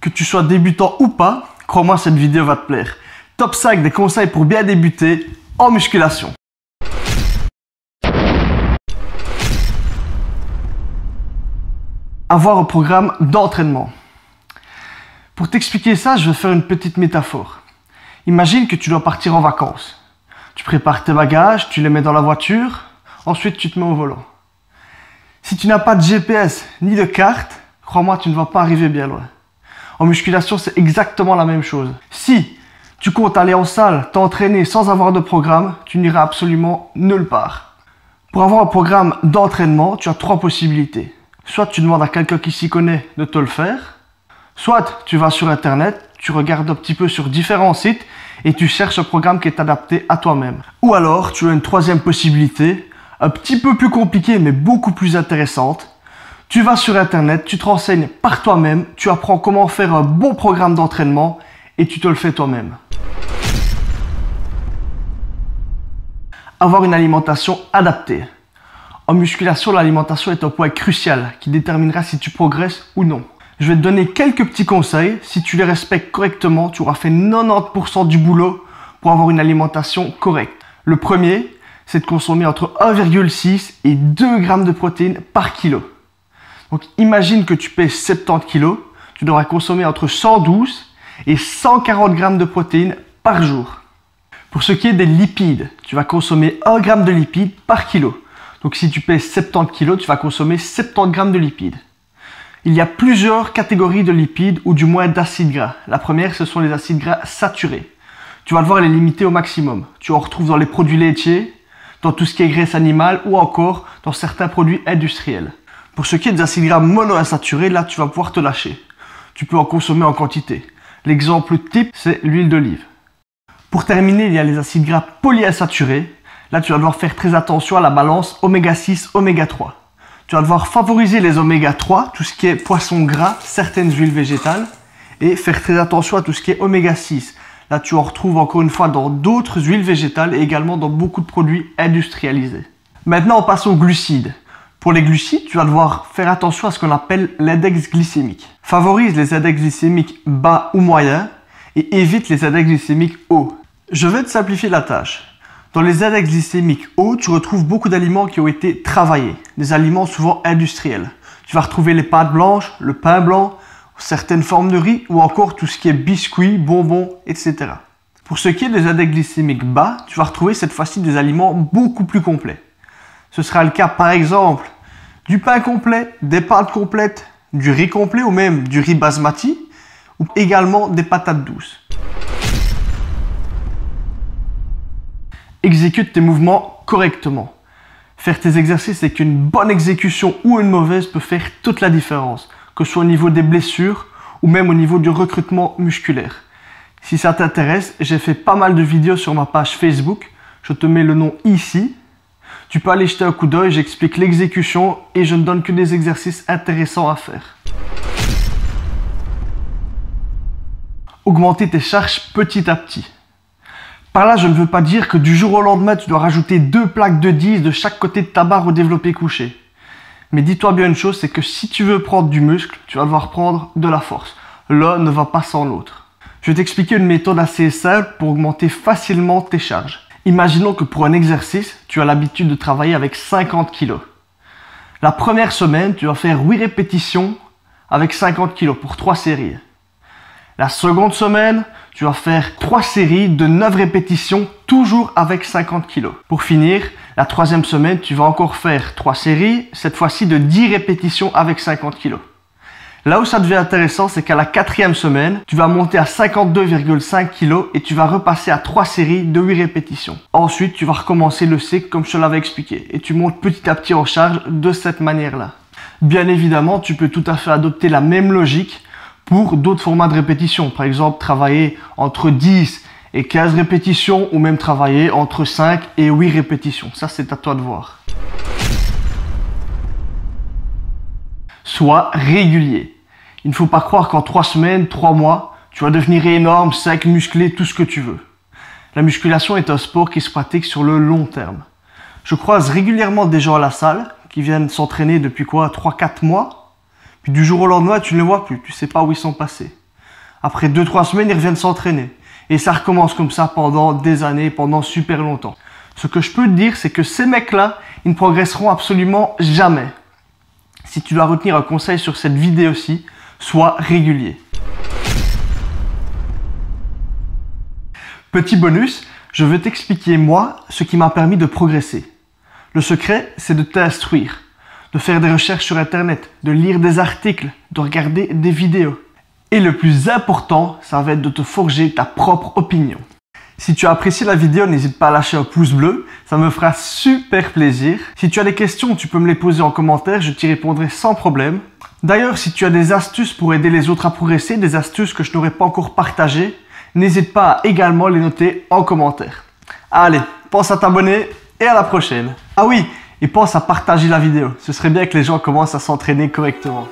Que tu sois débutant ou pas, crois-moi, cette vidéo va te plaire. Top 5 des conseils pour bien débuter en musculation. Avoir un programme d'entraînement. Pour t'expliquer ça, je vais faire une petite métaphore. Imagine que tu dois partir en vacances. Tu prépares tes bagages, tu les mets dans la voiture, ensuite tu te mets au volant. Si tu n'as pas de GPS ni de carte, crois-moi, tu ne vas pas arriver bien loin. En musculation, c'est exactement la même chose. Si tu comptes aller en salle, t'entraîner sans avoir de programme, tu n'iras absolument nulle part. Pour avoir un programme d'entraînement, tu as 3 possibilités. Soit tu demandes à quelqu'un qui s'y connaît de te le faire, soit tu vas sur internet, tu regardes un petit peu sur différents sites et tu cherches un programme qui est adapté à toi-même. Ou alors tu as une 3e possibilité, un petit peu plus compliquée mais beaucoup plus intéressante. Tu vas sur internet, tu te renseignes par toi-même, tu apprends comment faire un bon programme d'entraînement et tu te le fais toi-même. Avoir une alimentation adaptée. En musculation, l'alimentation est un point crucial qui déterminera si tu progresses ou non. Je vais te donner quelques petits conseils. Si tu les respectes correctement, tu auras fait 90% du boulot pour avoir une alimentation correcte. Le premier, c'est de consommer entre 1,6 et 2 grammes de protéines par kilo. Donc imagine que tu pèses 70 kg, tu devras consommer entre 112 et 140 grammes de protéines par jour. Pour ce qui est des lipides, tu vas consommer 1 g de lipides par kilo. Donc si tu pèses 70 kg, tu vas consommer 70 grammes de lipides. Il y a plusieurs catégories de lipides ou du moins d'acides gras. La première, ce sont les acides gras saturés. Tu vas devoir les limiter au maximum. Tu en retrouves dans les produits laitiers, dans tout ce qui est graisse animale ou encore dans certains produits industriels. Pour ce qui est des acides gras monoinsaturés, là tu vas pouvoir te lâcher. Tu peux en consommer en quantité. L'exemple type, c'est l'huile d'olive. Pour terminer, il y a les acides gras polyinsaturés. Là, tu vas devoir faire très attention à la balance oméga 6, oméga 3. Tu vas devoir favoriser les oméga 3, tout ce qui est poisson gras, certaines huiles végétales, et faire très attention à tout ce qui est oméga 6. Là, tu en retrouves encore une fois dans d'autres huiles végétales et également dans beaucoup de produits industrialisés. Maintenant, on passe aux glucides. Pour les glucides, tu vas devoir faire attention à ce qu'on appelle l'index glycémique. Favorise les index glycémiques bas ou moyens et évite les index glycémiques hauts. Je vais te simplifier la tâche. Dans les index glycémiques hauts, tu retrouves beaucoup d'aliments qui ont été travaillés, des aliments souvent industriels. Tu vas retrouver les pâtes blanches, le pain blanc, certaines formes de riz ou encore tout ce qui est biscuits, bonbons, etc. Pour ce qui est des index glycémiques bas, tu vas retrouver cette fois-ci des aliments beaucoup plus complets. Ce sera le cas par exemple du pain complet, des pâtes complètes, du riz complet ou même du riz basmati ou également des patates douces. Exécute tes mouvements correctement. Faire tes exercices avec une bonne exécution ou une mauvaise peut faire toute la différence, que ce soit au niveau des blessures ou même au niveau du recrutement musculaire. Si ça t'intéresse, j'ai fait pas mal de vidéos sur ma page Facebook, je te mets le nom ici. Tu peux aller jeter un coup d'œil, j'explique l'exécution et je ne donne que des exercices intéressants à faire. Augmenter tes charges petit à petit. Par là, je ne veux pas dire que du jour au lendemain, tu dois rajouter 2 plaques de 10 de chaque côté de ta barre au développé couché. Mais dis-toi bien une chose, c'est que si tu veux prendre du muscle, tu vas devoir prendre de la force. L'un ne va pas sans l'autre. Je vais t'expliquer une méthode assez simple pour augmenter facilement tes charges. Imaginons que pour un exercice, tu as l'habitude de travailler avec 50 kg. La première semaine, tu vas faire 8 répétitions avec 50 kg pour 3 séries. La seconde semaine, tu vas faire 3 séries de 9 répétitions, toujours avec 50 kg. Pour finir, la 3e semaine, tu vas encore faire 3 séries, cette fois-ci de 10 répétitions avec 50 kg. Là où ça devient intéressant, c'est qu'à la 4e semaine, tu vas monter à 52,5 kg et tu vas repasser à 3 séries de 8 répétitions. Ensuite, tu vas recommencer le cycle comme je te l'avais expliqué et tu montes petit à petit en charge de cette manière-là. Bien évidemment, tu peux tout à fait adopter la même logique pour d'autres formats de répétition. Par exemple, travailler entre 10 et 15 répétitions ou même travailler entre 5 et 8 répétitions. Ça, c'est à toi de voir. Sois régulier. Il ne faut pas croire qu'en 3 semaines, 3 mois, tu vas devenir énorme, sec, musclé, tout ce que tu veux. La musculation est un sport qui se pratique sur le long terme. Je croise régulièrement des gens à la salle qui viennent s'entraîner depuis 3-4 mois. Puis du jour au lendemain, tu ne les vois plus, tu ne sais pas où ils sont passés. Après 2-3 semaines, ils reviennent s'entraîner. Et ça recommence comme ça pendant des années, pendant super longtemps. Ce que je peux te dire, c'est que ces mecs-là, ils ne progresseront absolument jamais. Si tu dois retenir un conseil sur cette vidéo-ci, sois régulier. Petit bonus, je veux t'expliquer moi ce qui m'a permis de progresser. Le secret, c'est de t'instruire, de faire des recherches sur internet, de lire des articles, de regarder des vidéos. Et le plus important, ça va être de te forger ta propre opinion. Si tu as apprécié la vidéo, n'hésite pas à lâcher un pouce bleu, ça me fera super plaisir. Si tu as des questions, tu peux me les poser en commentaire, je t'y répondrai sans problème. D'ailleurs, si tu as des astuces pour aider les autres à progresser, des astuces que je n'aurais pas encore partagées, n'hésite pas à également les noter en commentaire. Allez, pense à t'abonner et à la prochaine. Ah oui, et pense à partager la vidéo, ce serait bien que les gens commencent à s'entraîner correctement.